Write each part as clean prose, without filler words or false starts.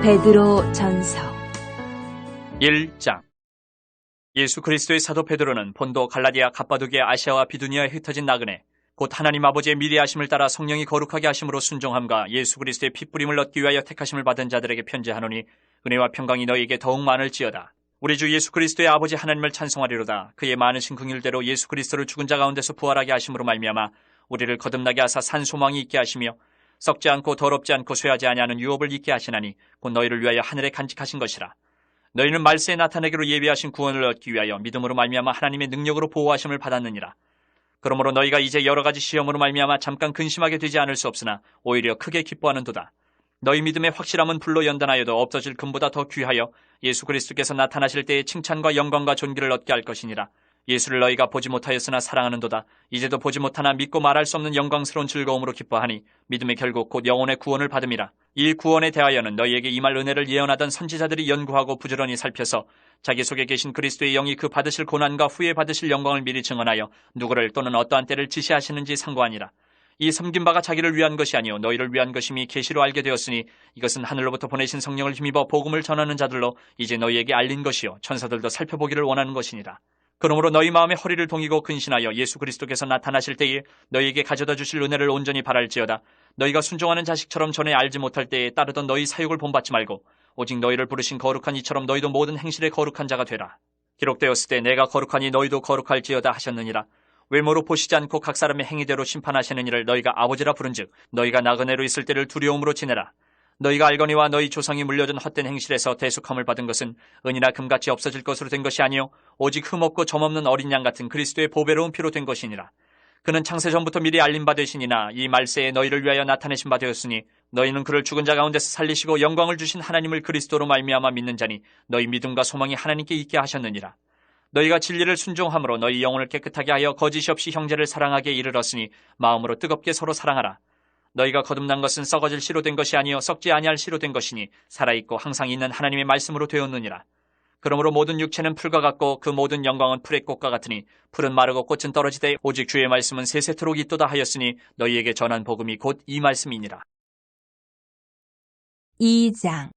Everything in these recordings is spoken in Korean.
베드로 전서 1장. 예수 그리스도의 사도 베드로는 본도, 갈라디아, 갑바도기아, 아시아와 비두니아에 흩어진 나그네, 곧 하나님 아버지의 미리하심을 따라 성령이 거룩하게 하심으로 순종함과 예수 그리스도의 핏부림을 얻기 위하여 택하심을 받은 자들에게 편지하노니 은혜와 평강이 너희에게 더욱 많을지어다. 우리 주 예수 그리스도의 아버지 하나님을 찬송하리로다. 그의 많으신 긍휼대로 예수 그리스도를 죽은 자 가운데서 부활하게 하심으로 말미암아 우리를 거듭나게 하사 산 소망이 있게 하시며 썩지 않고 더럽지 않고 쇠하지 아니하는 유업을 잊게 하시나니 곧 너희를 위하여 하늘에 간직하신 것이라. 너희는 말세에 나타내기로 예비하신 구원을 얻기 위하여 믿음으로 말미암아 하나님의 능력으로 보호하심을 받았느니라. 그러므로 너희가 이제 여러 가지 시험으로 말미암아 잠깐 근심하게 되지 않을 수 없으나 오히려 크게 기뻐하는도다. 너희 믿음의 확실함은 불로 연단하여도 없어질 금보다 더 귀하여 예수 그리스도께서 나타나실 때에 칭찬과 영광과 존귀를 얻게 할 것이니라. 예수를 너희가 보지 못하였으나 사랑하는도다. 이제도 보지 못하나 믿고 말할 수 없는 영광스러운 즐거움으로 기뻐하니 믿음의 결국 곧 영혼의 구원을 받음이라. 이 구원에 대하여는 너희에게 임할 은혜를 예언하던 선지자들이 연구하고 부지런히 살펴서 자기 속에 계신 그리스도의 영이 그 받으실 고난과 후에 받으실 영광을 미리 증언하여 누구를 또는 어떠한 때를 지시하시는지 상고하니라. 이 섬긴 바가 자기를 위한 것이 아니요 너희를 위한 것임이 계시로 알게 되었으니 이것은 하늘로부터 보내신 성령을 힘입어 복음을 전하는 자들로 이제 너희에게 알린 것이요 천사들도 살펴보기를 원하는 것이니라. 그러므로 너희 마음에 허리를 동이고 근신하여 예수 그리스도께서 나타나실 때에 너희에게 가져다 주실 은혜를 온전히 바랄지어다. 너희가 순종하는 자식처럼 전에 알지 못할 때에 따르던 너희 사육을 본받지 말고 오직 너희를 부르신 거룩한 이처럼 너희도 모든 행실에 거룩한 자가 되라. 기록되었을 때 내가 거룩하니 너희도 거룩할지어다 하셨느니라. 외모로 보시지 않고 각 사람의 행위대로 심판하시는 이를 너희가 아버지라 부른즉 너희가 나그네로 있을 때를 두려움으로 지내라. 너희가 알거니와 너희 조상이 물려준 헛된 행실에서 대속함을 받은 것은 은이나 금같이 없어질 것으로 된 것이 아니요 오직 흠없고 점없는 어린 양 같은 그리스도의 보배로운 피로 된 것이니라. 그는 창세전부터 미리 알린 바 되시니나 이 말세에 너희를 위하여 나타내신 바 되었으니 너희는 그를 죽은 자 가운데서 살리시고 영광을 주신 하나님을 그리스도로 말미암아 믿는 자니 너희 믿음과 소망이 하나님께 있게 하셨느니라. 너희가 진리를 순종함으로 너희 영혼을 깨끗하게 하여 거짓이 없이 형제를 사랑하게 이르렀으니 마음으로 뜨겁게 서로 사랑하라. 너희가 거듭난 것은 썩어질 씨로 된 것이 아니요 썩지 아니할 씨로 된 것이니 살아있고 항상 있는 하나님의 말씀으로 되었느니라. 그러므로 모든 육체는 풀과 같고 그 모든 영광은 풀의 꽃과 같으니 풀은 마르고 꽃은 떨어지되 오직 주의 말씀은 세세토록 있도다 하였으니 너희에게 전한 복음이 곧 이 말씀이니라. 2장.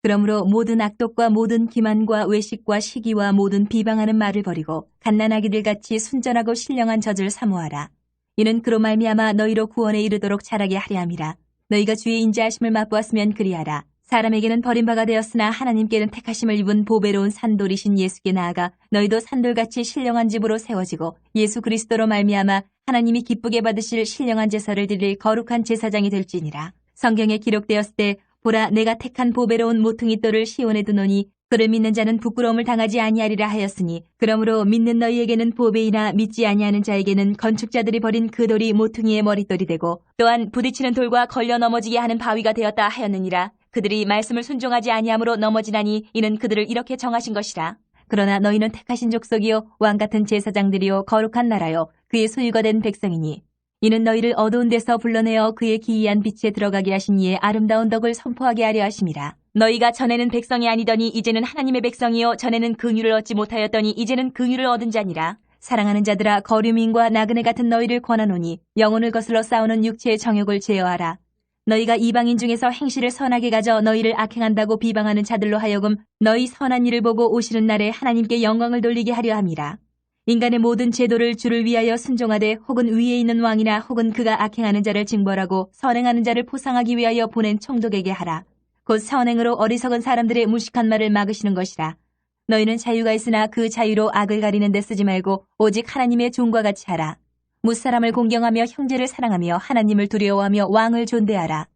그러므로 모든 악독과 모든 기만과 외식과 시기와 모든 비방하는 말을 버리고 갓난아기들 같이 순전하고 신령한 젖을 사모하라. 이는 그로 말미암아 너희로 구원에 이르도록 자라게 하려 함이라. 너희가 주의 인자하심을 맛보았으면 그리하라. 사람에게는 버림바가 되었으나 하나님께는 택하심을 입은 보배로운 산돌이신 예수께 나아가 너희도 산돌같이 신령한 집으로 세워지고 예수 그리스도로 말미암아 하나님이 기쁘게 받으실 신령한 제사를 드릴 거룩한 제사장이 될지니라. 성경에 기록되었을 때 보라 내가 택한 보배로운 모퉁이 돌을 시온에 두노니 그를 믿는 자는 부끄러움을 당하지 아니하리라 하였으니 그러므로 믿는 너희에게는 보배이나 믿지 아니하는 자에게는 건축자들이 버린 그 돌이 모퉁이의 머릿돌이 되고 또한 부딪히는 돌과 걸려 넘어지게 하는 바위가 되었다 하였느니라. 그들이 말씀을 순종하지 아니함으로 넘어지나니 이는 그들을 이렇게 정하신 것이라. 그러나 너희는 택하신 족속이요 왕같은 제사장들이요 거룩한 나라요 그의 소유가 된 백성이니 이는 너희를 어두운 데서 불러내어 그의 기이한 빛에 들어가게 하신 이의 아름다운 덕을 선포하게 하려 하심이라. 너희가 전에는 백성이 아니더니 이제는 하나님의 백성이요 전에는 긍휼을 얻지 못하였더니 이제는 긍휼을 얻은 자니라. 사랑하는 자들아 거류민과 나그네 같은 너희를 권하노니 영혼을 거슬러 싸우는 육체의 정욕을 제어하라. 너희가 이방인 중에서 행실을 선하게 가져 너희를 악행한다고 비방하는 자들로 하여금 너희 선한 일을 보고 오시는 날에 하나님께 영광을 돌리게 하려 함이라. 인간의 모든 제도를 주를 위하여 순종하되 혹은 위에 있는 왕이나 혹은 그가 악행하는 자를 징벌하고 선행하는 자를 포상하기 위하여 보낸 총독에게 하라. 곧 선행으로 어리석은 사람들의 무식한 말을 막으시는 것이라. 너희는 자유가 있으나 그 자유로 악을 가리는 데 쓰지 말고 오직 하나님의 종과 같이 하라. 무사람을 공경하며 형제를 사랑하며 하나님을 두려워하며 왕을 존대하라.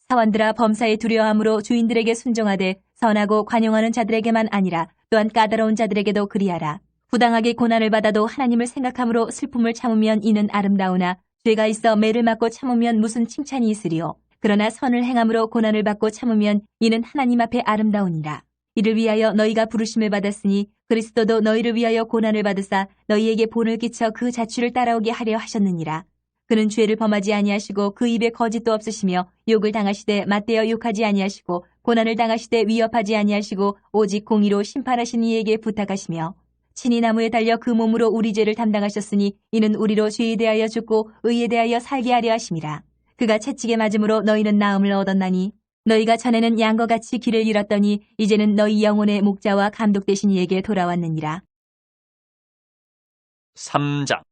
사원들아 범사에 두려워함으로 주인들에게 순종하되 선하고 관용하는 자들에게만 아니라 또한 까다로운 자들에게도 그리하라. 부당하게 고난을 받아도 하나님을 생각함으로 슬픔을 참으면 이는 아름다우나 죄가 있어 매를 맞고 참으면 무슨 칭찬이 있으리요. 그러나 선을 행함으로 고난을 받고 참으면 이는 하나님 앞에 아름다우니라. 이를 위하여 너희가 부르심을 받았으니 그리스도도 너희를 위하여 고난을 받으사 너희에게 본을 끼쳐 그 자취를 따라오게 하려 하셨느니라. 그는 죄를 범하지 아니하시고 그 입에 거짓도 없으시며 욕을 당하시되 맞대어 욕하지 아니하시고 고난을 당하시되 위협하지 아니하시고 오직 공의로 심판하신 이에게 부탁하시며 친히 나무에 달려 그 몸으로 우리 죄를 담당하셨으니 이는 우리로 죄에 대하여 죽고 의에 대하여 살게 하려 하심이라. 그가 채찍에 맞음으로 너희는 나음을 얻었나니 너희가 전에는 양과 같이 길을 잃었더니 이제는 너희 영혼의 목자와 감독 되신 이에게 돌아왔느니라. 3장.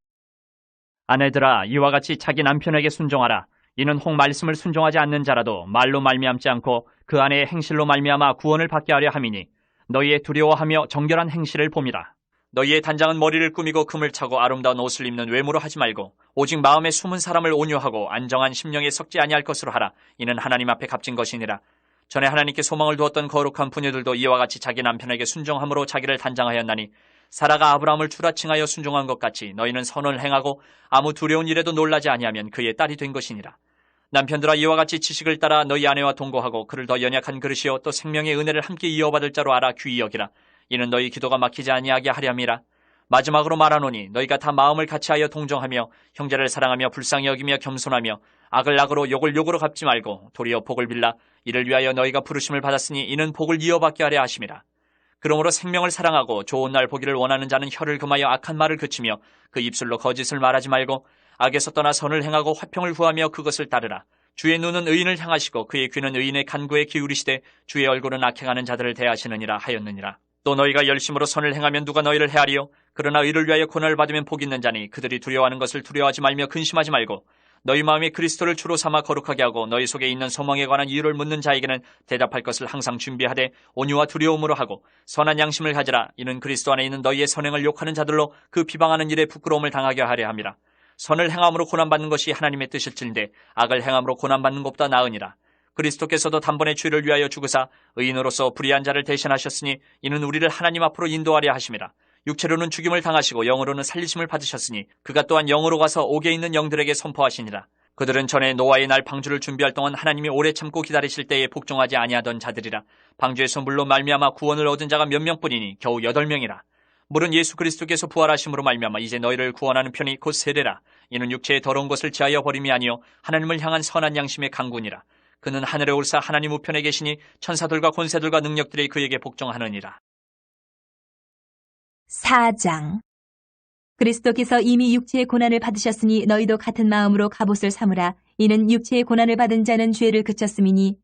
아내들아, 이와 같이 자기 남편에게 순종하라. 이는 혹 말씀을 순종하지 않는 자라도 말로 말미암지 않고 그 아내의 행실로 말미암아 구원을 받게 하려 함이니 너희의 두려워하며 정결한 행실을 봄이라. 너희의 단장은 머리를 꾸미고 금을 차고 아름다운 옷을 입는 외모로 하지 말고 오직 마음에 숨은 사람을 온유하고 안정한 심령에 섞지 아니할 것으로 하라. 이는 하나님 앞에 값진 것이니라. 전에 하나님께 소망을 두었던 거룩한 부녀들도 이와 같이 자기 남편에게 순종함으로 자기를 단장하였나니 사라가 아브라함을 추라칭하여 순종한 것 같이 너희는 선을 행하고 아무 두려운 일에도 놀라지 아니하면 그의 딸이 된 것이니라. 남편들아, 이와 같이 지식을 따라 너희 아내와 동거하고 그를 더 연약한 그릇이요 또 생명의 은혜를 함께 이어받을 자로 알아 귀히 여기라. 이는 너희 기도가 막히지 아니하게 하렴이라. 마지막으로 말하노니 너희가 다 마음을 같이하여 동정하며 형제를 사랑하며 불쌍히 여기며 겸손하며 악을 악으로 욕을 욕으로 갚지 말고 도리어 복을 빌라. 이를 위하여 너희가 부르심을 받았으니 이는 복을 이어받게 하려 하심이라. 그러므로 생명을 사랑하고 좋은 날 보기를 원하는 자는 혀를 금하여 악한 말을 그치며 그 입술로 거짓을 말하지 말고 악에서 떠나 선을 행하고 화평을 구하며 그것을 따르라. 주의 눈은 의인을 향하시고 그의 귀는 의인의 간구에 기울이시되 주의 얼굴은 악행하는 자들을 대하시느니라 하였느니라. 또 너희가 열심으로 선을 행하면 누가 너희를 헤아리요? 그러나 의를 위하여 고난을 받으면 복 있는 자니 그들이 두려워하는 것을 두려워하지 말며 근심하지 말고 너희 마음에 그리스도를 주로 삼아 거룩하게 하고 너희 속에 있는 소망에 관한 이유를 묻는 자에게는 대답할 것을 항상 준비하되 온유와 두려움으로 하고 선한 양심을 가지라. 이는 그리스도 안에 있는 너희의 선행을 욕하는 자들로 그 비방하는 일에 부끄러움을 당하게 하려 함이라. 선을 행함으로 고난받는 것이 하나님의 뜻일진데 악을 행함으로 고난받는 것보다 나으니라. 그리스도께서도 단번에 죄를 위하여 죽으사 의인으로서 불의한 자를 대신하셨으니 이는 우리를 하나님 앞으로 인도하려 하심이라. 육체로는 죽임을 당하시고 영으로는 살리심을 받으셨으니 그가 또한 영으로 가서 옥에 있는 영들에게 선포하시니라. 그들은 전에 노아의 날 방주를 준비할 동안 하나님이 오래 참고 기다리실 때에 복종하지 아니하던 자들이라. 방주에서 물로 말미암아 구원을 얻은 자가 몇 명뿐이니 겨우 8명이라. 물은 예수 그리스도께서 부활하심으로 말미암아 이제 너희를 구원하는 편이 곧 세례라. 이는 육체의 더러운 것을 제하여 버림이 아니요 하나님을 향한 선한 양심의 강군이라. 그는 하늘에 올사 하나님 우편에 계시니 천사들과 권세들과 능력들이 그에게 복종하느니라. 4장. 그리스도께서 이미 육체의 고난을 받으셨으니 너희도 같은 마음으로 갑옷을 삼으라. 이는 육체의 고난을 받은 자는 죄를 그쳤음이니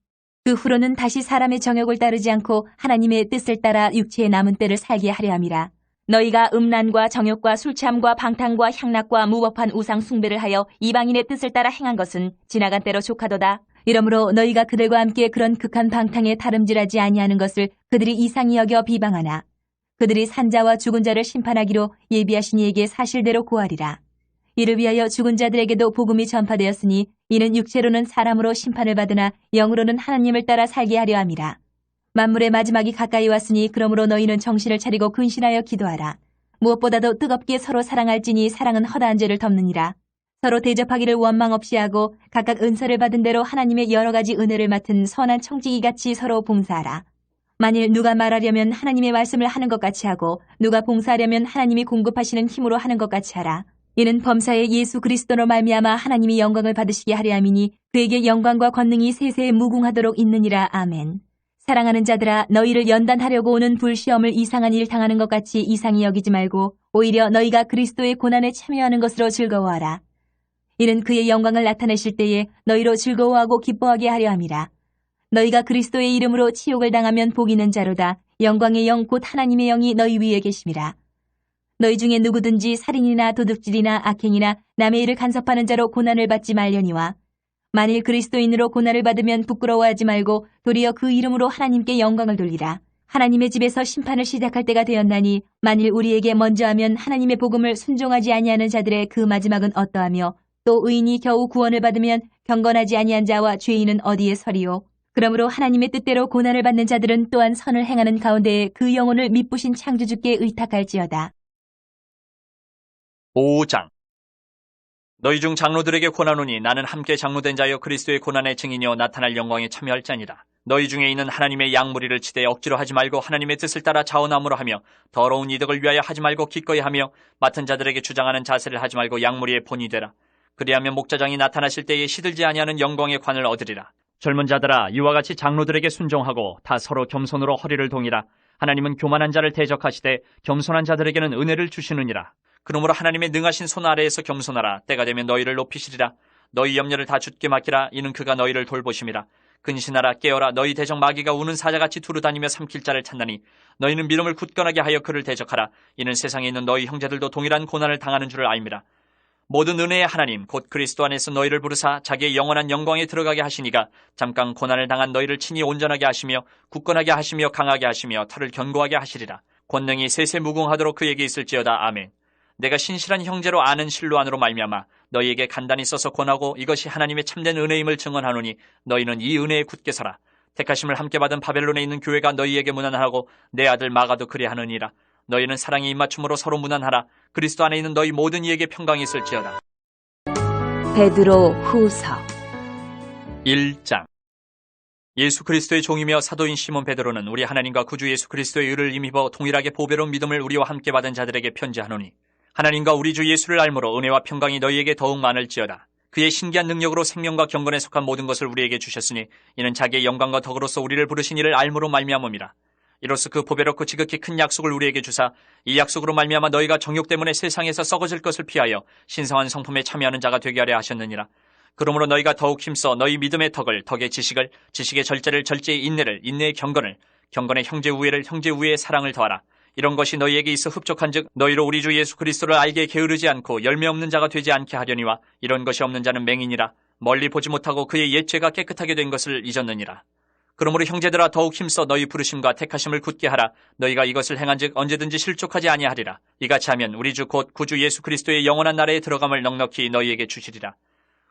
그 후로는 다시 사람의 정욕을 따르지 않고 하나님의 뜻을 따라 육체의 남은 때를 살게 하려 함이라. 너희가 음란과 정욕과 술취함과 방탕과 향락과 무법한 우상 숭배를 하여 이방인의 뜻을 따라 행한 것은 지나간 때로 족하도다. 이러므로 너희가 그들과 함께 그런 극한 방탕에 다름질하지 아니하는 것을 그들이 이상히 여겨 비방하나 그들이 산자와 죽은 자를 심판하기로 예비하신 이에게 사실대로 고하리라. 이를 위하여 죽은 자들에게도 복음이 전파되었으니 이는 육체로는 사람으로 심판을 받으나 영으로는 하나님을 따라 살게 하려 함이라. 만물의 마지막이 가까이 왔으니 그러므로 너희는 정신을 차리고 근신하여 기도하라. 무엇보다도 뜨겁게 서로 사랑할지니 사랑은 허다한 죄를 덮느니라. 서로 대접하기를 원망 없이 하고 각각 은사를 받은 대로 하나님의 여러 가지 은혜를 맡은 선한 청지기같이 서로 봉사하라. 만일 누가 말하려면 하나님의 말씀을 하는 것 같이 하고 누가 봉사하려면 하나님이 공급하시는 힘으로 하는 것 같이 하라. 이는 범사의 예수 그리스도로 말미암아 하나님이 영광을 받으시게 하려 함이니 그에게 영광과 권능이 세세에 무궁하도록 있느니라. 아멘. 사랑하는 자들아, 너희를 연단하려고 오는 불시험을 이상한 일 당하는 것 같이 이상히 여기지 말고 오히려 너희가 그리스도의 고난에 참여하는 것으로 즐거워하라. 이는 그의 영광을 나타내실 때에 너희로 즐거워하고 기뻐하게 하려 함이라. 너희가 그리스도의 이름으로 치욕을 당하면 복 있는 자로다. 영광의 영 곧 하나님의 영이 너희 위에 계심이라. 너희 중에 누구든지 살인이나 도둑질이나 악행이나 남의 일을 간섭하는 자로 고난을 받지 말려니와 만일 그리스도인으로 고난을 받으면 부끄러워하지 말고 도리어 그 이름으로 하나님께 영광을 돌리라. 하나님의 집에서 심판을 시작할 때가 되었나니 만일 우리에게 먼저 하면 하나님의 복음을 순종하지 아니하는 자들의 그 마지막은 어떠하며 또 의인이 겨우 구원을 받으면 경건하지 아니한 자와 죄인은 어디에 서리요. 그러므로 하나님의 뜻대로 고난을 받는 자들은 또한 선을 행하는 가운데에 그 영혼을 미쁘신 창조주께 의탁할지어다. 5장. 너희 중 장로들에게 권하노니 나는 함께 장로된 자여 그리스도의 고난의 증인이여 나타날 영광에 참여할 자니라. 너희 중에 있는 하나님의 양무리를 치되 억지로 하지 말고 하나님의 뜻을 따라 자원함으로 하며 더러운 이득을 위하여 하지 말고 기꺼이 하며 맡은 자들에게 주장하는 자세를 하지 말고 양무리의 본이 되라. 그리하면 목자장이 나타나실 때에 시들지 아니하는 영광의 관을 얻으리라. 젊은 자들아, 이와 같이 장로들에게 순종하고 다 서로 겸손으로 허리를 동이라. 하나님은 교만한 자를 대적하시되 겸손한 자들에게는 은혜를 주시느니라. 그러므로 하나님의 능하신 손 아래에서 겸손하라. 때가 되면 너희를 높이시리라. 너희 염려를 다 주께 맡기라. 이는 그가 너희를 돌보심이라. 근신하라 깨어라. 너희 대적 마귀가 우는 사자같이 두루다니며 삼킬 자를 찾나니 너희는 믿음을 굳건하게 하여 그를 대적하라. 이는 세상에 있는 너희 형제들도 동일한 고난을 당하는 줄을 알미라. 모든 은혜의 하나님 곧 그리스도 안에서 너희를 부르사 자기의 영원한 영광에 들어가게 하시니가 잠깐 고난을 당한 너희를 친히 온전하게 하시며 굳건하게 하시며 강하게 하시며 털을 견고하게 하시리라. 권능이 세세무궁하도록 그에게 있을지어다. 아멘. 내가 신실한 형제로 아는 실로 안으로 말미암아 너희에게 간단히 써서 권하고 이것이 하나님의 참된 은혜임을 증언하노니 너희는 이 은혜에 굳게 서라. 택하심을 함께 받은 바벨론에 있는 교회가 너희에게 문안하고 내 아들 마가도 그리하느니라. 너희는 사랑의 입맞춤으로 서로 문안하라. 그리스도 안에 있는 너희 모든 이에게 평강이 있을지어다. 베드로 후서 1장. 예수 그리스도의 종이며 사도인 시몬 베드로는 우리 하나님과 구주 예수 그리스도의 의를 힘입어 동일하게 보배로운 믿음을 우리와 함께 받은 자들에게 편지하노니 하나님과 우리 주 예수를 알므로 은혜와 평강이 너희에게 더욱 많을지어다. 그의 신기한 능력으로 생명과 경건에 속한 모든 것을 우리에게 주셨으니 이는 자기의 영광과 덕으로서 우리를 부르신 이를 알므로 말미암음이라. 이로써 그 보배롭고 지극히 큰 약속을 우리에게 주사 이 약속으로 말미암아 너희가 정욕 때문에 세상에서 썩어질 것을 피하여 신성한 성품에 참여하는 자가 되게 하려 하셨느니라. 그러므로 너희가 더욱 힘써 너희 믿음의 덕을, 덕의 지식을, 지식의 절제를, 절제의 인내를, 인내의 경건을, 경건의 형제 우애를, 형제 우애의 사랑을 더하라. 이런 것이 너희에게 있어 흡족한즉 너희로 우리 주 예수 그리스도를 알게 게으르지 않고 열매 없는 자가 되지 않게 하려니와 이런 것이 없는 자는 맹인이라. 멀리 보지 못하고 그의 옛 죄가 깨끗하게 된 것을 잊었느니라. 그러므로 형제들아 더욱 힘써 너희 부르심과 택하심을 굳게 하라. 너희가 이것을 행한즉 언제든지 실족하지 아니하리라. 이같이 하면 우리 주 곧 구주 예수 그리스도의 영원한 나라에 들어감을 넉넉히 너희에게 주시리라.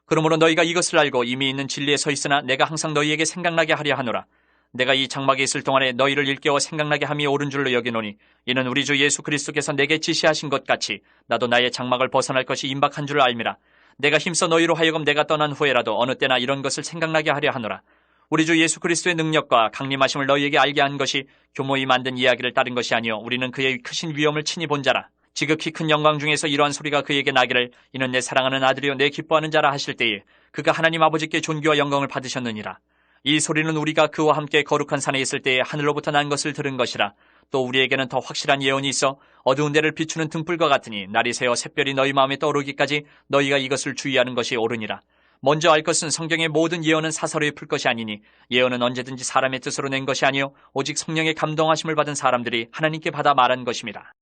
그러므로 너희가 이것을 알고 이미 있는 진리에 서 있으나 내가 항상 너희에게 생각나게 하려 하노라. 내가 이 장막에 있을 동안에 너희를 일깨워 생각나게 함이 옳은 줄로 여기노니 이는 우리 주 예수 그리스도께서 내게 지시하신 것 같이 나도 나의 장막을 벗어날 것이 임박한 줄을 알미라. 내가 힘써 너희로 하여금 내가 떠난 후에라도 어느 때나 이런 것을 생각나게 하려 하노라. 우리 주 예수 그리스도의 능력과 강림하심을 너희에게 알게 한 것이 교모이 만든 이야기를 따른 것이 아니요 우리는 그의 크신 위엄을 친히 본 자라. 지극히 큰 영광 중에서 이러한 소리가 그에게 나기를 이는 내 사랑하는 아들이요 내 기뻐하는 자라 하실 때에 그가 하나님 아버지께 존귀와 영광을 받으셨느니라. 이 소리는 우리가 그와 함께 거룩한 산에 있을 때에 하늘로부터 난 것을 들은 것이라. 또 우리에게는 더 확실한 예언이 있어 어두운 데를 비추는 등불과 같으니 날이 새어 샛별이 너희 마음에 떠오르기까지 너희가 이것을 주의하는 것이 옳으니라. 먼저 알 것은 성경의 모든 예언은 사설에 풀 것이 아니니 예언은 언제든지 사람의 뜻으로 낸 것이 아니요 오직 성령의 감동하심을 받은 사람들이 하나님께 받아 말한 것입니다.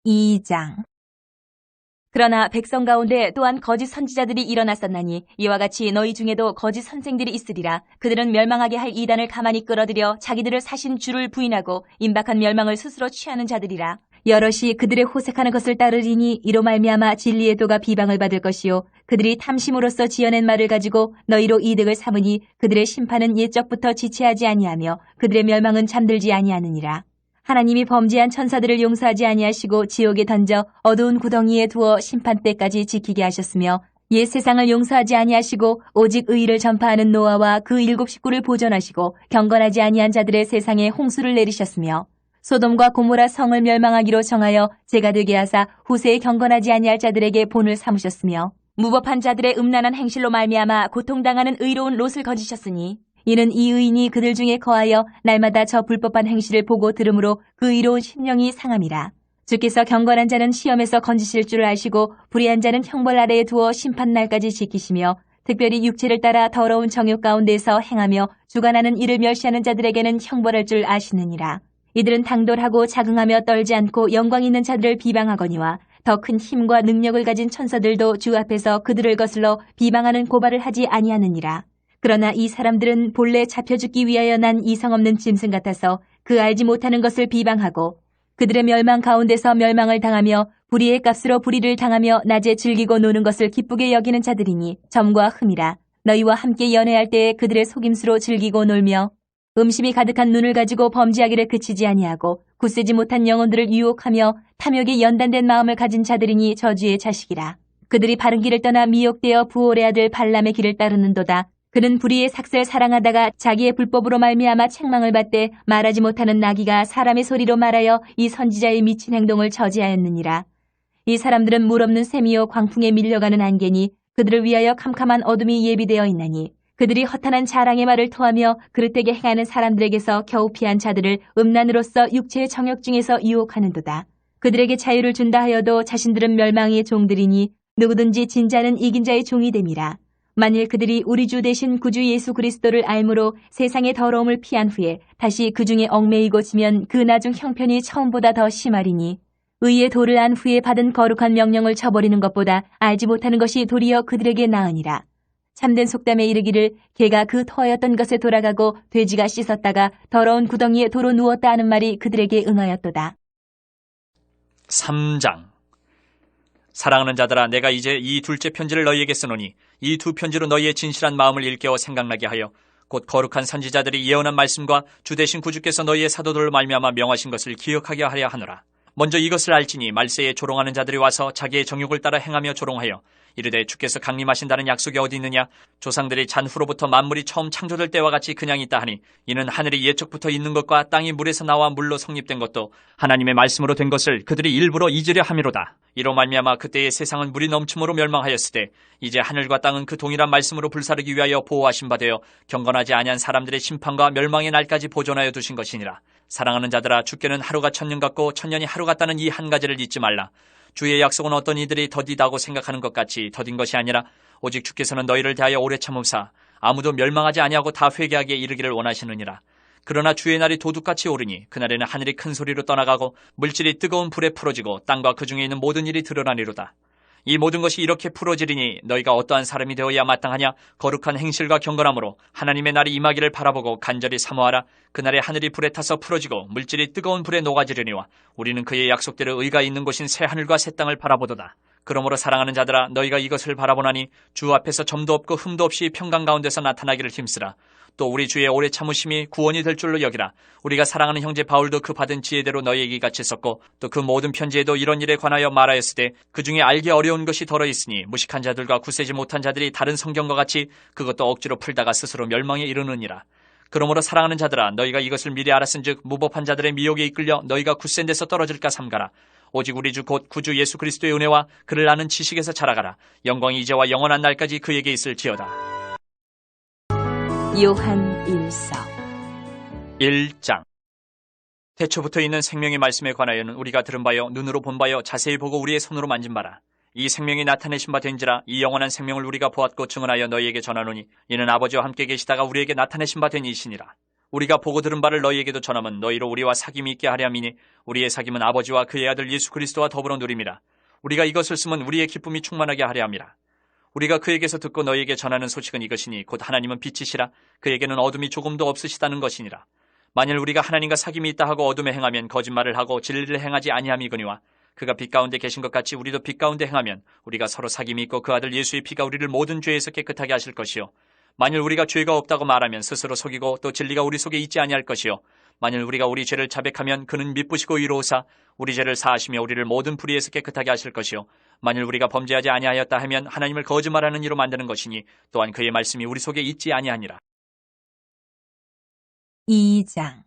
2장. 그러나 백성 가운데 또한 거짓 선지자들이 일어났었나니 이와 같이 너희 중에도 거짓 선생들이 있으리라. 그들은 멸망하게 할 이단을 가만히 끌어들여 자기들을 사신 주를 부인하고 임박한 멸망을 스스로 취하는 자들이라. 여럿이 그들의 호색하는 것을 따르리니 이로 말미암아 진리의 도가 비방을 받을 것이요 그들이 탐심으로써 지어낸 말을 가지고 너희로 이득을 삼으니 그들의 심판은 옛적부터 지체하지 아니하며 그들의 멸망은 잠들지 아니하느니라. 하나님이 범죄한 천사들을 용서하지 아니하시고 지옥에 던져 어두운 구덩이에 두어 심판 때까지 지키게 하셨으며 옛 세상을 용서하지 아니하시고 오직 의의를 전파하는 노아와 그 7 식구를 보존하시고 경건하지 아니한 자들의 세상에 홍수를 내리셨으며 소돔과 고모라 성을 멸망하기로 정하여 제가 되게 하사 후세에 경건하지 아니할 자들에게 본을 삼으셨으며 무법한 자들의 음란한 행실로 말미암아 고통당하는 의로운 롯을 거지셨으니 이는 이 의인이 그들 중에 거하여 날마다 저 불법한 행실을 보고 들으므로 그 의로운 심령이 상함이라. 주께서 경건한 자는 시험에서 건지실 줄을 아시고 불의한 자는 형벌 아래에 두어 심판날까지 지키시며 특별히 육체를 따라 더러운 정욕 가운데서 행하며 주관하는 이를 멸시하는 자들에게는 형벌할 줄 아시느니라. 이들은 당돌하고 자긍하며 떨지 않고 영광 있는 자들을 비방하거니와 더 큰 힘과 능력을 가진 천사들도 주 앞에서 그들을 거슬러 비방하는 고발을 하지 아니하느니라. 그러나 이 사람들은 본래 잡혀 죽기 위하여 난 이성 없는 짐승 같아서 그 알지 못하는 것을 비방하고 그들의 멸망 가운데서 멸망을 당하며 불의의 값으로 불의를 당하며 낮에 즐기고 노는 것을 기쁘게 여기는 자들이니 점과 흠이라. 너희와 함께 연애할 때에 그들의 속임수로 즐기고 놀며 음심이 가득한 눈을 가지고 범죄하기를 그치지 아니하고 굳세지 못한 영혼들을 유혹하며 탐욕에 연단된 마음을 가진 자들이니 저주의 자식이라. 그들이 바른 길을 떠나 미혹되어 부올의 아들 발람의 길을 따르는도다. 그는 불의의 삭슬 사랑하다가 자기의 불법으로 말미암아 책망을 받되 말하지 못하는 나귀가 사람의 소리로 말하여 이 선지자의 미친 행동을 저지하였느니라. 이 사람들은 물 없는 샘이요 광풍에 밀려가는 안개니 그들을 위하여 캄캄한 어둠이 예비되어 있나니 그들이 허탄한 자랑의 말을 토하며 그릇되게 행하는 사람들에게서 겨우 피한 자들을 음란으로서 육체의 정욕 중에서 유혹하는도다. 그들에게 자유를 준다 하여도 자신들은 멸망의 종들이니 누구든지 진 자는 이긴 자의 종이 됨이라. 만일 그들이 우리 주 대신 구주 예수 그리스도를 알므로 세상의 더러움을 피한 후에 다시 그 중에 얽매이고 지면 그 나중 형편이 처음보다 더 심하리니 의의 도를 안 후에 받은 거룩한 명령을 저버리는 것보다 알지 못하는 것이 도리어 그들에게 나으니라. 참된 속담에 이르기를 개가 그 터였던 것에 돌아가고 돼지가 씻었다가 더러운 구덩이에 도로 누웠다 하는 말이 그들에게 응하였도다. 3장. 사랑하는 자들아, 내가 이제 이 둘째 편지를 너희에게 쓰노니 이 두 편지로 너희의 진실한 마음을 일깨워 생각나게 하여 곧 거룩한 선지자들이 예언한 말씀과 주 대신 구주께서 너희의 사도들로 말미암아 명하신 것을 기억하게 하려 하노라. 먼저 이것을 알지니 말세에 조롱하는 자들이 와서 자기의 정욕을 따라 행하며 조롱하여 이르되 주께서 강림하신다는 약속이 어디 있느냐? 조상들이 잔후로부터 만물이 처음 창조될 때와 같이 그냥 있다 하니 이는 하늘이 예적부터 있는 것과 땅이 물에서 나와 물로 성립된 것도 하나님의 말씀으로 된 것을 그들이 일부러 잊으려 함이로다. 이로 말미암아 그때의 세상은 물이 넘침으로 멸망하였으되 이제 하늘과 땅은 그 동일한 말씀으로 불사르기 위하여 보호하신 바 되어 경건하지 아니한 사람들의 심판과 멸망의 날까지 보존하여 두신 것이니라. 사랑하는 자들아, 주께는 하루가 천년 같고 천년이 하루 같다는 이 한 가지를 잊지 말라. 주의 약속은 어떤 이들이 더디다고 생각하는 것 같이 더딘 것이 아니라 오직 주께서는 너희를 대하여 오래 참으사 아무도 멸망하지 아니하고 다 회개하게 이르기를 원하시느니라. 그러나 주의 날이 도둑같이 오르니 그날에는 하늘이 큰 소리로 떠나가고 물질이 뜨거운 불에 풀어지고 땅과 그 중에 있는 모든 일이 드러나리로다. 이 모든 것이 이렇게 풀어지리니 너희가 어떠한 사람이 되어야 마땅하냐? 거룩한 행실과 경건함으로 하나님의 날이 임하기를 바라보고 간절히 사모하라. 그날에 하늘이 불에 타서 풀어지고 물질이 뜨거운 불에 녹아지려니와 우리는 그의 약속대로 의가 있는 곳인 새 하늘과 새 땅을 바라보도다. 그러므로 사랑하는 자들아, 너희가 이것을 바라보나니 주 앞에서 점도 없고 흠도 없이 평강 가운데서 나타나기를 힘쓰라. 또 우리 주의 오래 참으심이 구원이 될 줄로 여기라. 우리가 사랑하는 형제 바울도 그 받은 지혜대로 너희에게 같이 썼고 또 그 모든 편지에도 이런 일에 관하여 말하였으되 그 중에 알기 어려운 것이 덜어 있으니 무식한 자들과 굳세지 못한 자들이 다른 성경과 같이 그것도 억지로 풀다가 스스로 멸망에 이르느니라. 그러므로 사랑하는 자들아, 너희가 이것을 미리 알았은즉 무법한 자들의 미혹에 이끌려 너희가 굳센 데서 떨어질까 삼가라. 오직 우리 주 곧 구주 예수 그리스도의 은혜와 그를 아는 지식에서 자라가라. 영광이 이제와 영원한 날까지 그에게 있을지어다. 요한 1서 1장. 태초부터 있는 생명의 말씀에 관하여는 우리가 들은 바요 눈으로 본 바요 자세히 보고 우리의 손으로 만진 바라. 이 생명이 나타내신 바 된지라. 이 영원한 생명을 우리가 보았고 증언하여 너희에게 전하노니 이는 아버지와 함께 계시다가 우리에게 나타내신 바 된 이시니라. 우리가 보고 들은 바를 너희에게도 전함은 너희로 우리와 사귐이 있게 하려 함이니 우리의 사귐은 아버지와 그의 아들 예수 그리스도와 더불어 누림이라. 우리가 이것을 쓰면 우리의 기쁨이 충만하게 하려 함이라. 우리가 그에게서 듣고 너희에게 전하는 소식은 이것이니 곧 하나님은 빛이시라. 그에게는 어둠이 조금도 없으시다는 것이니라. 만일 우리가 하나님과 사귐이 있다 하고 어둠에 행하면 거짓말을 하고 진리를 행하지 아니함이거니와 그가 빛 가운데 계신 것 같이 우리도 빛 가운데 행하면 우리가 서로 사귐이 있고 그 아들 예수의 피가 우리를 모든 죄에서 깨끗하게 하실 것이요 만일 우리가 죄가 없다고 말하면 스스로 속이고 또 진리가 우리 속에 있지 아니할 것이요 만일 우리가 우리 죄를 자백하면 그는 미쁘시고 의로우사 우리 죄를 사하시며 우리를 모든 불의에서 깨끗하게 하실 것이요 만일 우리가 범죄하지 아니하였다 하면 하나님을 거짓말하는 이로 만드는 것이니 또한 그의 말씀이 우리 속에 있지 아니하니라. 2장.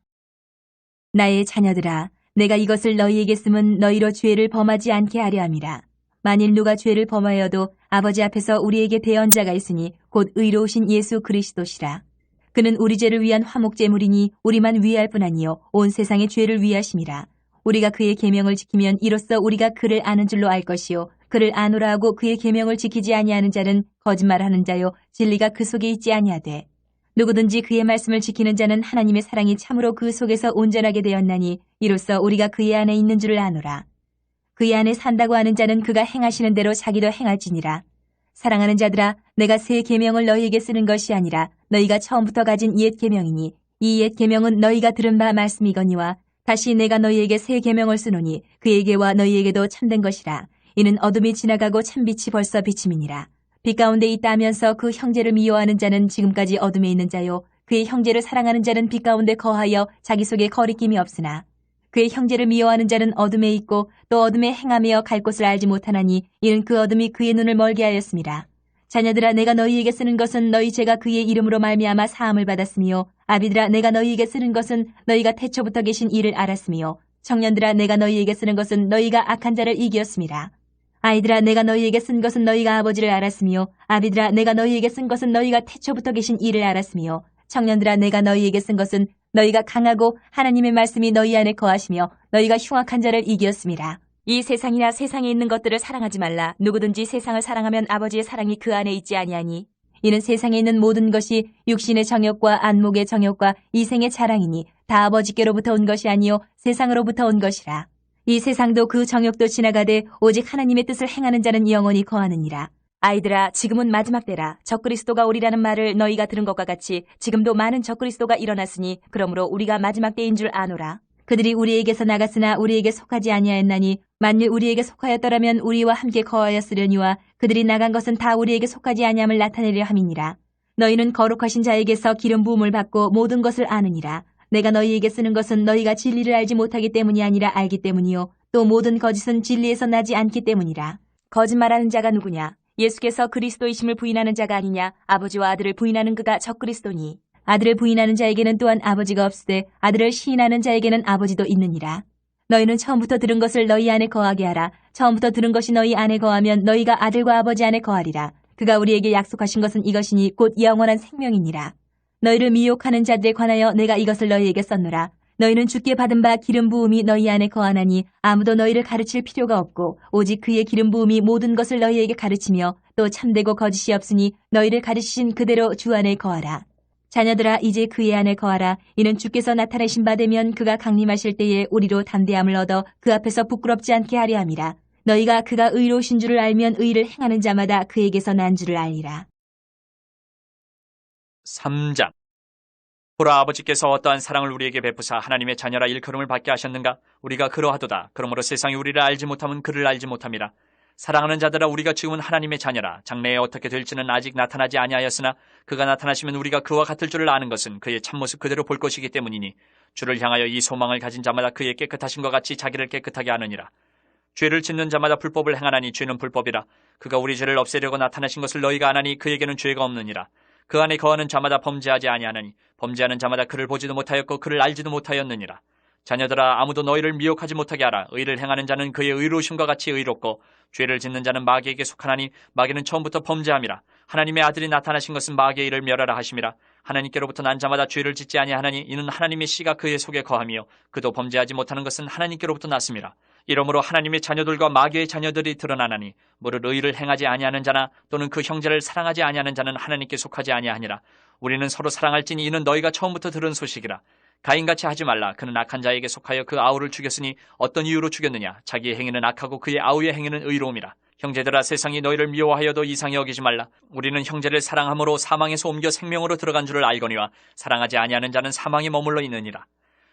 나의 자녀들아, 내가 이것을 너희에게 쓰면 너희로 죄를 범하지 않게 하려 함이라. 만일 누가 죄를 범하여도 아버지 앞에서 우리에게 대언자가 있으니 곧 의로우신 예수 그리스도시라. 그는 우리 죄를 위한 화목제물이니 우리만 위할 뿐 아니요 온 세상의 죄를 위하심이라. 우리가 그의 계명을 지키면 이로써 우리가 그를 아는 줄로 알 것이요 그를 아노라 하고 그의 계명을 지키지 아니하는 자는 거짓말하는 자요 진리가 그 속에 있지 아니하되 누구든지 그의 말씀을 지키는 자는 하나님의 사랑이 참으로 그 속에서 온전하게 되었나니 이로써 우리가 그의 안에 있는 줄을 아노라. 그의 안에 산다고 하는 자는 그가 행하시는 대로 자기도 행할지니라. 사랑하는 자들아, 내가 새 계명을 너희에게 쓰는 것이 아니라 너희가 처음부터 가진 옛 계명이니 이 옛 계명은 너희가 들은 바 말씀이거니와 다시 내가 너희에게 새 계명을 쓰노니 그에게와 너희에게도 참된 것이라. 이는 어둠이 지나가고 참빛이 벌써 비침이니라. 빛 가운데 있다 하면서 그 형제를 미워하는 자는 지금까지 어둠에 있는 자요 그의 형제를 사랑하는 자는 빛 가운데 거하여 자기 속에 거리낌이 없으나 그의 형제를 미워하는 자는 어둠에 있고 또 어둠에 행하며 갈 곳을 알지 못하나니 이는 그 어둠이 그의 눈을 멀게 하였습니다. 자녀들아, 내가 너희에게 쓰는 것은 너희 죄가 그의 이름으로 말미암아 사함을 받았으며 아비들아, 내가 너희에게 쓰는 것은 너희가 태초부터 계신 이를 알았으며 청년들아, 내가 너희에게 쓰는 것은 너희가 악한 자를 이기었습니다. 아이들아, 내가 너희에게 쓴 것은 너희가 아버지를 알았으며 아비들아, 내가 너희에게 쓴 것은 너희가 태초부터 계신 이를 알았으며 청년들아, 내가 너희에게 쓴 것은 너희가 강하고 하나님의 말씀이 너희 안에 거하시며 너희가 흉악한 자를 이기었습니다. 이 세상이나 세상에 있는 것들을 사랑하지 말라. 누구든지 세상을 사랑하면 아버지의 사랑이 그 안에 있지 아니하니. 이는 세상에 있는 모든 것이 육신의 정욕과 안목의 정욕과 이생의 자랑이니 다 아버지께로부터 온 것이 아니요 세상으로부터 온 것이라. 이 세상도 그 정욕도 지나가되 오직 하나님의 뜻을 행하는 자는 영원히 거하느니라. 아이들아, 지금은 마지막 때라. 적그리스도가 오리라는 말을 너희가 들은 것과 같이 지금도 많은 적그리스도가 일어났으니 그러므로 우리가 마지막 때인 줄 아노라. 그들이 우리에게서 나갔으나 우리에게 속하지 아니하였나니 만일 우리에게 속하였더라면 우리와 함께 거하였으려니와 그들이 나간 것은 다 우리에게 속하지 아니함을 나타내려 함이니라. 너희는 거룩하신 자에게서 기름 부음을 받고 모든 것을 아느니라. 내가 너희에게 쓰는 것은 너희가 진리를 알지 못하기 때문이 아니라 알기 때문이요 또 모든 거짓은 진리에서 나지 않기 때문이라. 거짓말하는 자가 누구냐? 예수께서 그리스도이심을 부인하는 자가 아니냐? 아버지와 아들을 부인하는 그가 적그리스도니. 아들을 부인하는 자에게는 또한 아버지가 없으되 아들을 시인하는 자에게는 아버지도 있느니라. 너희는 처음부터 들은 것을 너희 안에 거하게 하라. 처음부터 들은 것이 너희 안에 거하면 너희가 아들과 아버지 안에 거하리라. 그가 우리에게 약속하신 것은 이것이니 곧 영원한 생명이니라. 너희를 미혹하는 자들에 관하여 내가 이것을 너희에게 썼노라. 너희는 주께 받은 바 기름 부음이 너희 안에 거하나니 아무도 너희를 가르칠 필요가 없고 오직 그의 기름 부음이 모든 것을 너희에게 가르치며 또 참되고 거짓이 없으니 너희를 가르치신 그대로 주 안에 거하라. 자녀들아, 이제 그의 안에 거하라. 이는 주께서 나타내신 바 되면 그가 강림하실 때에 우리로 담대함을 얻어 그 앞에서 부끄럽지 않게 하려 함이라. 너희가 그가 의로우신 줄을 알면 의를 행하는 자마다 그에게서 난 줄을 알리라. 3장. 보라, 아버지께서 어떠한 사랑을 우리에게 베푸사 하나님의 자녀라 일컬음을 받게 하셨는가? 우리가 그러하도다. 그러므로 세상이 우리를 알지 못하면 그를 알지 못함이라. 사랑하는 자들아, 우리가 지금은 하나님의 자녀라. 장래에 어떻게 될지는 아직 나타나지 아니하였으나 그가 나타나시면 우리가 그와 같을 줄을 아는 것은 그의 참모습 그대로 볼 것이기 때문이니 주를 향하여 이 소망을 가진 자마다 그의 깨끗하심과 같이 자기를 깨끗하게 하느니라. 죄를 짓는 자마다 불법을 행하나니 죄는 불법이라. 그가 우리 죄를 없애려고 나타나신 것을 너희가 아나니 그에게는 죄가 없느니라. 그 안에 거하는 자마다 범죄하지 아니하나니 범죄하는 자마다 그를 보지도 못하였고 그를 알지도 못하였느니라. 자녀들아, 아무도 너희를 미혹하지 못하게 하라. 의를 행하는 자는 그의 의로우심과 같이 의롭고 죄를 짓는 자는 마귀에게 속하나니 마귀는 처음부터 범죄함이라. 하나님의 아들이 나타나신 것은 마귀의 일을 멸하라 하심이라. 하나님께로부터 난 자마다 죄를 짓지 아니하나니 이는 하나님의 씨가 그의 속에 거하며 그도 범죄하지 못하는 것은 하나님께로부터 났음이라. 이러므로 하나님의 자녀들과 마귀의 자녀들이 드러나나니 무릇 의를 행하지 아니하는 자나 또는 그 형제를 사랑하지 아니하는 자는 하나님께 속하지 아니하니라. 우리는 서로 사랑할지니 이는 너희가 처음부터 들은 소식이라. 가인같이 하지 말라. 그는 악한 자에게 속하여 그 아우를 죽였으니 어떤 이유로 죽였느냐? 자기의 행위는 악하고 그의 아우의 행위는 의로움이라. 형제들아, 세상이 너희를 미워하여도 이상히 여기지 말라. 우리는 형제를 사랑함으로 사망에서 옮겨 생명으로 들어간 줄을 알거니와 사랑하지 아니하는 자는 사망에 머물러 있느니라.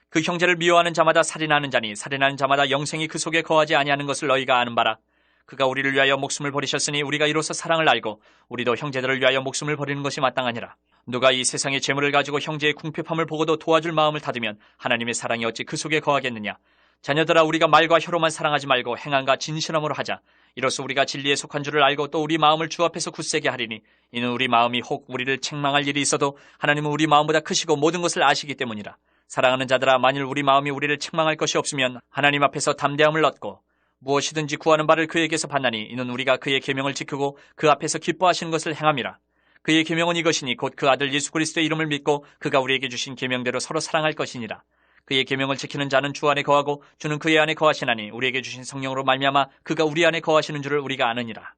그 형제를 미워하는 자마다 살인하는 자니 살인하는 자마다 영생이 그 속에 거하지 아니하는 것을 너희가 아는 바라. 그가 우리를 위하여 목숨을 버리셨으니 우리가 이로써 사랑을 알고 우리도 형제들을 위하여 목숨을 버리는 것이 마땅하니라. 누가 이 세상의 재물을 가지고 형제의 궁핍함을 보고도 도와줄 마음을 닫으면 하나님의 사랑이 어찌 그 속에 거하겠느냐. 자녀들아, 우리가 말과 혀로만 사랑하지 말고 행함과 진실함으로 하자. 이로써 우리가 진리에 속한 줄을 알고 또 우리 마음을 주 앞에서 굳세게 하리니 이는 우리 마음이 혹 우리를 책망할 일이 있어도 하나님은 우리 마음보다 크시고 모든 것을 아시기 때문이라. 사랑하는 자들아, 만일 우리 마음이 우리를 책망할 것이 없으면 하나님 앞에서 담대함을 얻고 무엇이든지 구하는 바를 그에게서 받나니 이는 우리가 그의 계명을 지키고 그 앞에서 기뻐하시는 것을 행함이라. 그의 계명은 이것이니 곧 그 아들 예수 그리스도의 이름을 믿고 그가 우리에게 주신 계명대로 서로 사랑할 것이니라. 그의 계명을 지키는 자는 주 안에 거하고 주는 그의 안에 거하시나니 우리에게 주신 성령으로 말미암아 그가 우리 안에 거하시는 줄을 우리가 아느니라.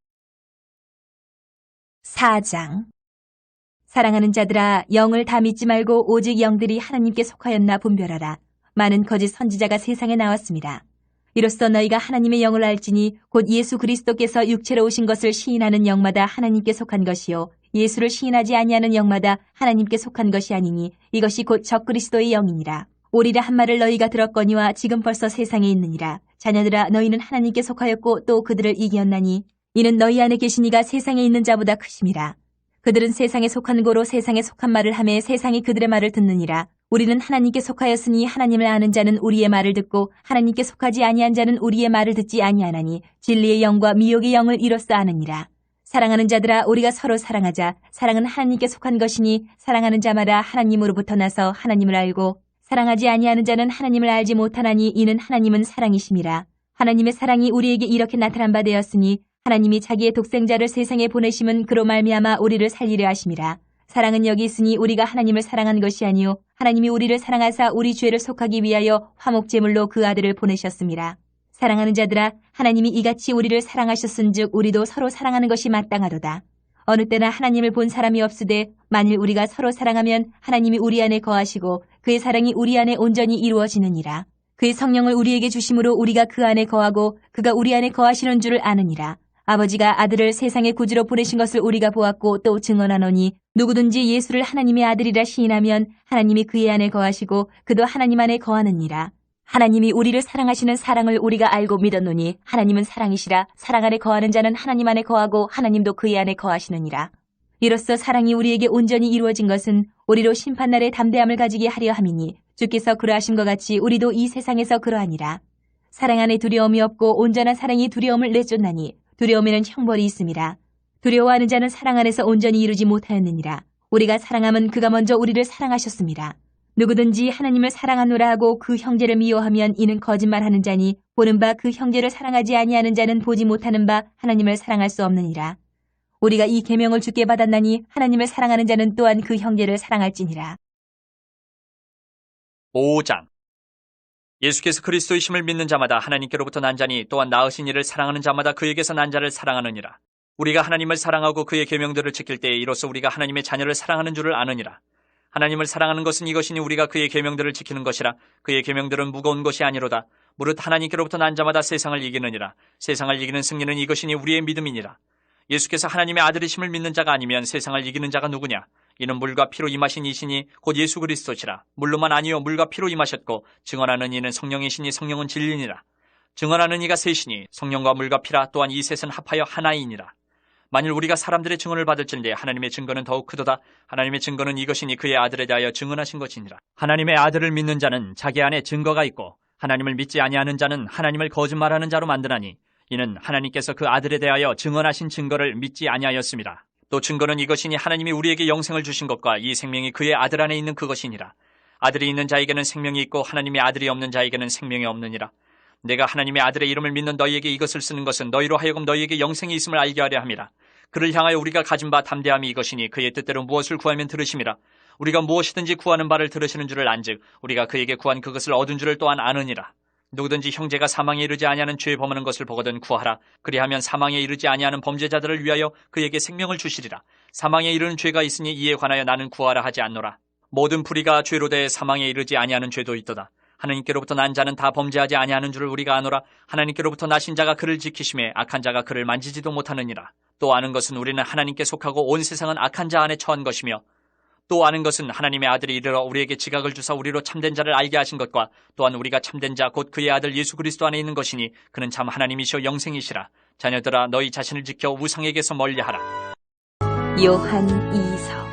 4장. 사랑하는 자들아, 영을 다 믿지 말고 오직 영들이 하나님께 속하였나 분별하라. 많은 거짓 선지자가 세상에 나왔습니다. 이로써 너희가 하나님의 영을 알지니 곧 예수 그리스도께서 육체로 오신 것을 시인하는 영마다 하나님께 속한 것이요 예수를 시인하지 아니하는 영마다 하나님께 속한 것이 아니니 이것이 곧 적그리스도의 영이니라. 오리라 한 말을 너희가 들었거니와 지금 벌써 세상에 있느니라. 자녀들아, 너희는 하나님께 속하였고 또 그들을 이기었나니 이는 너희 안에 계신 이가 세상에 있는 자보다 크심이라. 그들은 세상에 속한 고로 세상에 속한 말을 하매 세상이 그들의 말을 듣느니라. 우리는 하나님께 속하였으니 하나님을 아는 자는 우리의 말을 듣고 하나님께 속하지 아니한 자는 우리의 말을 듣지 아니하나니 진리의 영과 미혹의 영을 이로써 아느니라. 사랑하는 자들아, 우리가 서로 사랑하자. 사랑은 하나님께 속한 것이니 사랑하는 자마다 하나님으로부터 나서 하나님을 알고 사랑하지 아니하는 자는 하나님을 알지 못하나니 이는 하나님은 사랑이심이라. 하나님의 사랑이 우리에게 이렇게 나타난 바 되었으니 하나님이 자기의 독생자를 세상에 보내심은 그로 말미암아 우리를 살리려 하심이라. 사랑은 여기 있으니 우리가 하나님을 사랑한 것이 아니요 하나님이 우리를 사랑하사 우리 죄를 속하기 위하여 화목제물로 그 아들을 보내셨습니다. 사랑하는 자들아, 하나님이 이같이 우리를 사랑하셨은즉 우리도 서로 사랑하는 것이 마땅하도다. 어느 때나 하나님을 본 사람이 없으되 만일 우리가 서로 사랑하면 하나님이 우리 안에 거하시고 그의 사랑이 우리 안에 온전히 이루어지느니라. 그의 성령을 우리에게 주심으로 우리가 그 안에 거하고 그가 우리 안에 거하시는 줄을 아느니라. 아버지가 아들을 세상의 구주로 보내신 것을 우리가 보았고 또 증언하노니 누구든지 예수를 하나님의 아들이라 시인하면 하나님이 그의 안에 거하시고 그도 하나님 안에 거하느니라. 하나님이 우리를 사랑하시는 사랑을 우리가 알고 믿었노니 하나님은 사랑이시라. 사랑 안에 거하는 자는 하나님 안에 거하고 하나님도 그의 안에 거하시느니라. 이로써 사랑이 우리에게 온전히 이루어진 것은 우리로 심판날에 담대함을 가지게 하려 함이니 주께서 그러하신 것 같이 우리도 이 세상에서 그러하니라. 사랑 안에 두려움이 없고 온전한 사랑이 두려움을 내쫓나니 두려움에는 형벌이 있음이라. 두려워하는 자는 사랑 안에서 온전히 이루지 못하였느니라. 우리가 사랑함은 그가 먼저 우리를 사랑하셨습니다. 누구든지 하나님을 사랑하노라 하고 그 형제를 미워하면 이는 거짓말하는 자니 보는 바 그 형제를 사랑하지 아니하는 자는 보지 못하는 바 하나님을 사랑할 수 없느니라. 우리가 이 계명을 주께 받았나니 하나님을 사랑하는 자는 또한 그 형제를 사랑할지니라. 5장. 예수께서 그리스도의 심을 믿는 자마다 하나님께로부터 난 자니 또한 낳으신 이를 사랑하는 자마다 그에게서 난 자를 사랑하느니라. 우리가 하나님을 사랑하고 그의 계명들을 지킬 때에 이로써 우리가 하나님의 자녀를 사랑하는 줄을 아느니라. 하나님을 사랑하는 것은 이것이니 우리가 그의 계명들을 지키는 것이라. 그의 계명들은 무거운 것이 아니로다. 무릇 하나님께로부터 난 자마다 세상을 이기느니라. 세상을 이기는 승리는 이것이니 우리의 믿음이니라. 예수께서 하나님의 아들이심을 믿는 자가 아니면 세상을 이기는 자가 누구냐? 이는 물과 피로 임하신 이시니 곧 예수 그리스도시라. 물로만 아니요 물과 피로 임하셨고 증언하는 이는 성령이시니 성령은 진리니라. 증언하는 이가 셋이니 성령과 물과 피라. 또한 이 셋은 합하여 하나이니라. 만일 우리가 사람들의 증언을 받을진대 하나님의 증거는 더욱 크도다. 하나님의 증거는 이것이니 그의 아들에 대하여 증언하신 것이니라. 하나님의 아들을 믿는 자는 자기 안에 증거가 있고 하나님을 믿지 아니하는 자는 하나님을 거짓말하는 자로 만드나니 이는 하나님께서 그 아들에 대하여 증언하신 증거를 믿지 아니하였습니다. 또 증거는 이것이니 하나님이 우리에게 영생을 주신 것과 이 생명이 그의 아들 안에 있는 그것이니라. 아들이 있는 자에게는 생명이 있고 하나님의 아들이 없는 자에게는 생명이 없느니라. 내가 하나님의 아들의 이름을 믿는 너희에게 이것을 쓰는 것은 너희로 하여금 너희에게 영생이 있음을 알게 하려 함이라. 그를 향하여 우리가 가진 바 담대함이 이것이니 그의 뜻대로 무엇을 구하면 들으심이라. 우리가 무엇이든지 구하는 바를 들으시는 줄을 안즉 우리가 그에게 구한 그것을 얻은 줄을 또한 아느니라. 누구든지 형제가 사망에 이르지 아니하는 죄 범하는 것을 보거든 구하라. 그리하면 사망에 이르지 아니하는 범죄자들을 위하여 그에게 생명을 주시리라. 사망에 이르는 죄가 있으니 이에 관하여 나는 구하라 하지 않노라. 모든 불의가 죄로 대해 사망에 이르지 아니하는 죄도 있도다. 하나님께로부터 난 자는 다 범죄하지 아니하는 줄을 우리가 아노라. 하나님께로부터 나신 자가 그를 지키심에 악한 자가 그를 만지지도 못하느니라. 또 아는 것은 우리는 하나님께 속하고 온 세상은 악한 자 안에 처한 것이며 또 아는 것은 하나님의 아들이 이르러 우리에게 지각을 주사 우리로 참된 자를 알게 하신 것과 또한 우리가 참된 자 곧 그의 아들 예수 그리스도 안에 있는 것이니 그는 참 하나님이시오 영생이시라. 자녀들아 너희 자신을 지켜 우상에게서 멀리하라. 요한 2서.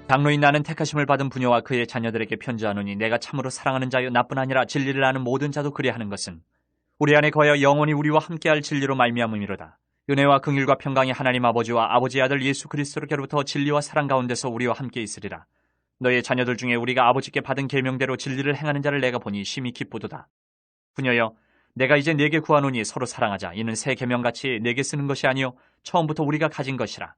장로인 나는 택하심을 받은 부녀와 그의 자녀들에게 편지하노니 내가 참으로 사랑하는 자여 나뿐 아니라 진리를 아는 모든 자도 그리하는 것은 우리 안에 거하여 영원히 우리와 함께할 진리로 말미암음이로다. 은혜와 긍휼과 평강이 하나님 아버지와 아버지의 아들 예수 그리스도로부터 진리와 사랑 가운데서 우리와 함께 있으리라. 너의 자녀들 중에 우리가 아버지께 받은 계명대로 진리를 행하는 자를 내가 보니 심히 기쁘도다. 부녀여, 내가 이제 네게 구하노니 서로 사랑하자. 이는 새 계명같이 네게 쓰는 것이 아니요 처음부터 우리가 가진 것이라.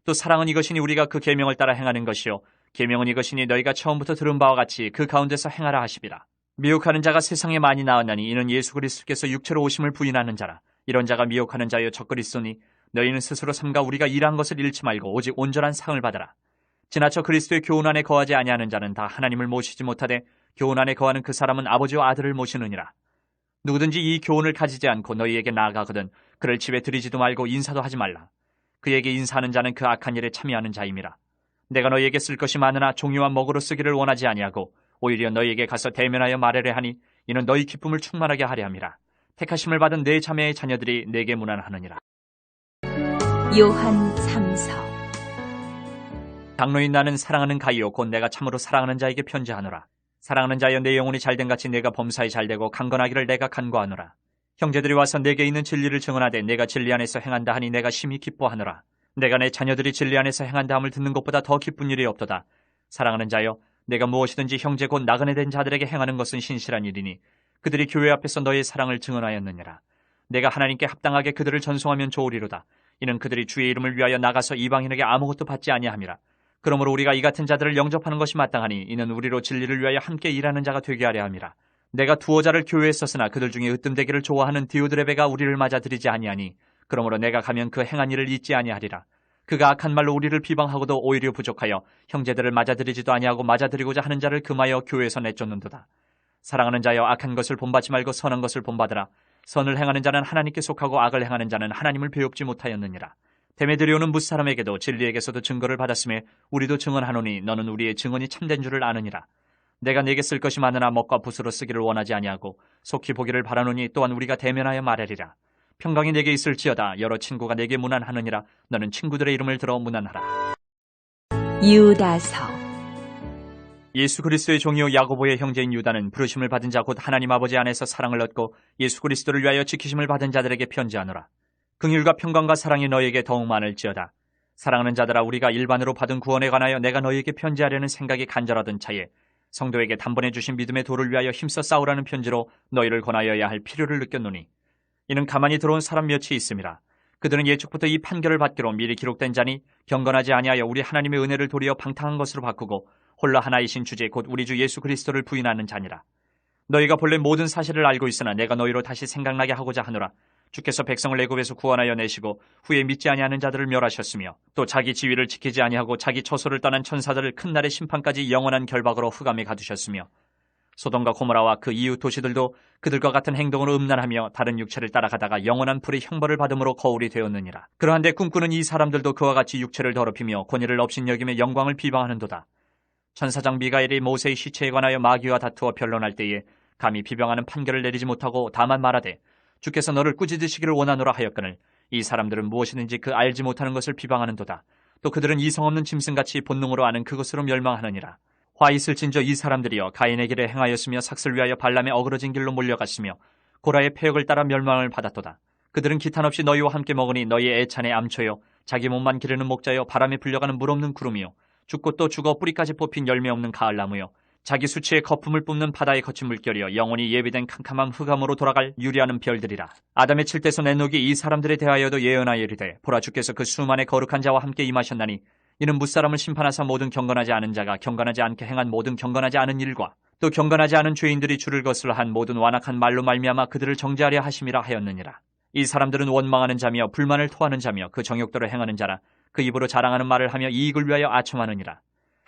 또 사랑은 이것이니 우리가 그 계명을 따라 행하는 것이요 계명은 이것이니 너희가 처음부터 들은 바와 같이 그 가운데서 행하라 하시비라. 미혹하는 자가 세상에 많이 나왔나니 이는 예수 그리스도께서 육체로 오심을 부인하는 자라. 이런 자가 미혹하는 자여 적그리스도니 너희는 스스로 삼가 우리가 일한 것을 잃지 말고 오직 온전한 상을 받으라. 지나쳐 그리스도의 교훈 안에 거하지 아니하는 자는 다 하나님을 모시지 못하되 교훈 안에 거하는 그 사람은 아버지와 아들을 모시느니라. 누구든지 이 교훈을 가지지 않고 너희에게 나아가거든 그를 집에 들이지도 말고 인사도 하지 말라. 그에게 인사하는 자는 그 악한 일에 참여하는 자임이라. 내가 너희에게 쓸 것이 많으나 종류와 먹으로 쓰기를 원하지 아니하고 오히려 너희에게 가서 대면하여 말하려 하니 이는 너희 기쁨을 충만하게 하려 함이라. 택하심을 받은 네 자매의 자녀들이 내게 문안하느니라. 요한 3서. 장로인 나는 사랑하는 가이오 곧 내가 참으로 사랑하는 자에게 편지하노라. 사랑하는 자여 내 영혼이 잘된 같이 내가 범사에 잘되고 강건하기를 내가 간구하노라. 형제들이 와서 내게 있는 진리를 증언하되 내가 진리 안에서 행한다 하니 내가 심히 기뻐하노라. 내가 내 자녀들이 진리 안에서 행한다 함을 듣는 것보다 더 기쁜 일이 없도다. 사랑하는 자여, 내가 무엇이든지 형제 곧 나그네 된 자들에게 행하는 것은 신실한 일이니 그들이 교회 앞에서 너의 사랑을 증언하였느니라. 내가 하나님께 합당하게 그들을 전송하면 좋으리로다. 이는 그들이 주의 이름을 위하여 나가서 이방인에게 아무것도 받지 아니함이라. 그러므로 우리가 이 같은 자들을 영접하는 것이 마땅하니 이는 우리로 진리를 위하여 함께 일하는 자가 되게 하려 함이라. 내가 두어 자를 교회에 썼으나 그들 중에 으뜸되기를 좋아하는 디오드레베가 우리를 맞아들이지 아니하니 그러므로 내가 가면 그 행한 일을 잊지 아니하리라. 그가 악한 말로 우리를 비방하고도 오히려 부족하여 형제들을 맞아들이지도 아니하고 맞아들이고자 하는 자를 금하여 교회에서 내쫓는도다. 사랑하는 자여, 악한 것을 본받지 말고 선한 것을 본받으라. 선을 행하는 자는 하나님께 속하고 악을 행하는 자는 하나님을 배웁지 못하였느니라. 데메드리오는 무사람에게도 진리에게서도 증거를 받았음에 우리도 증언하노니 너는 우리의 증언이 참된 줄을 아느니라. 내가 네게 쓸 것이 많으나 먹과 붓으로 쓰기를 원하지 아니하고 속히 보기를 바라노니 또한 우리가 대면하여 말하리라. 평강이 내게 있을지어다. 여러 친구가 내게 문안하느니라. 너는 친구들의 이름을 들어 문안하라. 유다서. 예수 그리스도의 종이요 야고보의 형제인 유다는 부르심을 받은 자 곧 하나님 아버지 안에서 사랑을 얻고 예수 그리스도를 위하여 지키심을 받은 자들에게 편지하노라. 긍휼과 평강과 사랑이 너희에게 더욱 많을지어다. 사랑하는 자들아, 우리가 일반으로 받은 구원에 관하여 내가 너희에게 편지하려는 생각이 간절하던 차에 성도에게 단번에 주신 믿음의 도를 위하여 힘써 싸우라는 편지로 너희를 권하여야 할 필요를 느꼈노니 이는 가만히 들어온 사람 몇이 있음이라. 그들은 예측부터 이 판결을 받기로 미리 기록된 자니 경건하지 아니하여 우리 하나님의 은혜를 도리어 방탕한 것으로 바꾸고 홀로 하나이신 주제 곧 우리 주 예수 그리스도를 부인하는 자니라. 너희가 본래 모든 사실을 알고 있으나 내가 너희로 다시 생각나게 하고자 하노라. 주께서 백성을 애굽에서 구원하여 내시고 후에 믿지 아니하는 자들을 멸하셨으며 또 자기 지위를 지키지 아니하고 자기 처소를 떠난 천사들을 큰 날의 심판까지 영원한 결박으로 흑암에 가두셨으며 소돔과 고모라와 그 이웃 도시들도 그들과 같은 행동으로 음란하며 다른 육체를 따라가다가 영원한 불의 형벌을 받음으로 거울이 되었느니라. 그러한데 꿈꾸는 이 사람들도 그와 같이 육체를 더럽히며 권위를 업신여기며 영광을 비방하는도다. 천사장 미가엘이 모세의 시체에 관하여 마귀와 다투어 변론할 때에 감히 비방하는 판결을 내리지 못하고 다만 말하되 주께서 너를 꾸짖으시기를 원하노라 하였거늘 이 사람들은 무엇이든지 그 알지 못하는 것을 비방하는도다. 또 그들은 이성 없는 짐승같이 본능으로 아는 그것으로 멸망하느니라. 화 있을진저 이 사람들이여 가인의 길에 행하였으며 삭슬 위하여 발람의 어그러진 길로 몰려갔으며 고라의 패역을 따라 멸망을 받았도다. 그들은 기탄 없이 너희와 함께 먹으니 너희의 애찬의 암초여 자기 몸만 기르는 목자여 바람에 불려가는 물 없는 구름이요 죽고 또 죽어 뿌리까지 뽑힌 열매 없는 가을나무요 자기 수치의 거품을 뿜는 바다의 거친 물결이여 영원히 예비된 캄캄한 흑암으로 돌아갈 유리하는 별들이라. 아담의 칠대손 에녹이 이 사람들에 대하여도 예언하여 이르되 보라, 주께서 그 수만의 거룩한 자와 함께 임하셨나니 이는 무사람을 심판하사 모든 경건하지 않은 자가 경건하지 않게 행한 모든 경건하지 않은 일과 또 경건하지 않은 죄인들이 주를 거슬러 한 모든 완악한 말로 말미암아 그들을 정죄하려 하심이라 하였느니라. 이 사람들은 원망하는 자며 불만을 토하는 자며 그 정욕대로 행하는 자라. 그 입으로 자랑하는 말을 하며 이익을 위하여 아첨하느니라.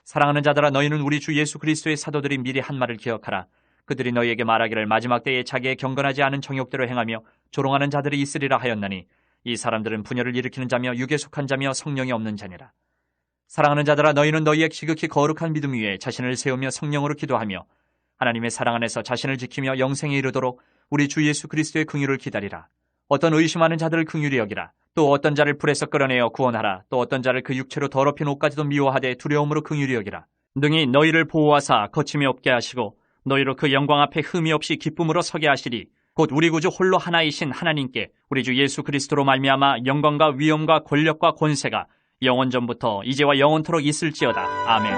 사랑하는 자들아, 너희는 우리 주 예수 그리스도의 사도들이 미리 한 말을 기억하라. 그들이 너희에게 말하기를 마지막 때에 자기의 경건하지 않은 정욕대로 행하며 조롱하는 자들이 있으리라 하였나니 이 사람들은 분열을 일으키는 자며 육에 속한 자며 성령이 없는 자니라. 사랑하는 자들아, 너희는 너희의 지극히 거룩한 믿음 위에 자신을 세우며 성령으로 기도하며 하나님의 사랑 안에서 자신을 지키며 영생에 이르도록 우리 주 예수 그리스도의 긍휼을 기다리라. 어떤 의심하는 자들을 긍휼히 여기라. 또 어떤 자를 불에서 끌어내어 구원하라. 또 어떤 자를 그 육체로 더럽힌 옷까지도 미워하되 두려움으로 긍휼히 여기라. 능히 너희를 보호하사 거침이 없게 하시고 너희로 그 영광 앞에 흠이 없이 기쁨으로 서게 하시리. 곧 우리 구주 홀로 하나이신 하나님께 우리 주 예수 그리스도로 말미암아 영광과 위엄과 권력과 권세가 영원전부터 이제와 영원토록 있을지어다. 아멘.